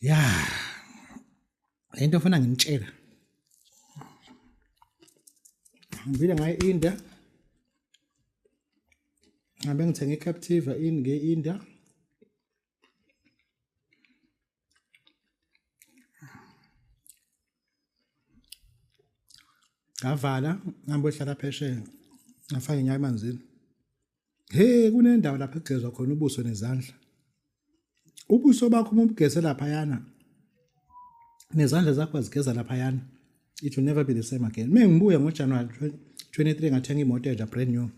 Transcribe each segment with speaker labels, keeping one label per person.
Speaker 1: Yeah, into ofuna nginitshela ngibile ngayo India ngabe ngithenge iCaptiva in nge-India ngavala ngihambe ohlala phesheya ngafaka inyawo emanzini kunendawo lapha ekugezwa khona ubuso nezandla ubuso bakho uma ubugeze laphayana nezandla zakho azigeza laphayana it will never be the same again mengibuya ngoJanuary 23 ngathenga imoto entsha brand new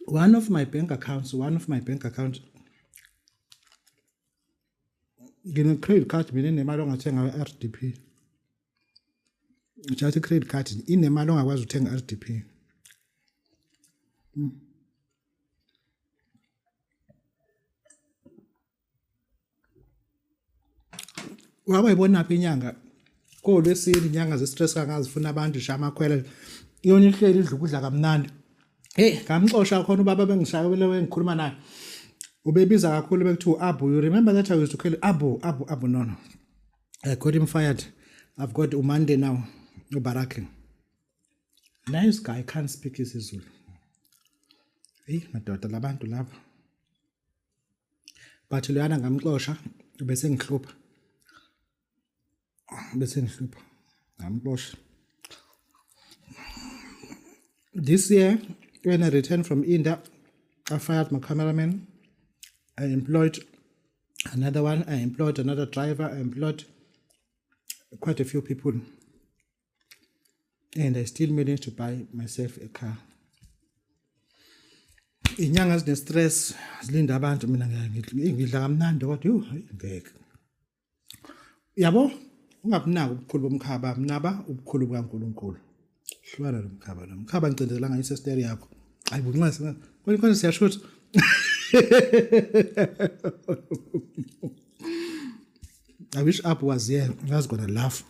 Speaker 1: one of my bank accounts ngine credit card mina inemali ongathenga RDP just credit card inemali ongakwazi ukuthenga RDP wayibona apha inyanga kolwesini inyanga ze-stress kangazifuna abantu shamakhwele yona ihleli idla ukudla kamnandi ngamxosha khona ubaba bengishayele wengikhuluma naye ubebiza kakhulu bekuthiwa Abu you remember that I used to call Abu no I got him fired I've got Umande now uBaraka nice guy can't speak isiZulu madoda labantu lapha but loyana ngamxosha bese ngihlupha ngamxosha this year when I returned from India I fired my cameraman I employed another one I employed another driver I employed quite a few people and I still managed to buy myself a car inyanga zine stress zilinda abantu mina ngidla kamnandi kodwa ngeke yabo ungabunaka ubukhulu bomkhaba mnaba ubukhulu bukaNkulunkulu hlwana lomkhaba ngicindezela ngayisesteri yakho ayibunqase konke siyashutha I wish Abu was here. I was gonna laugh.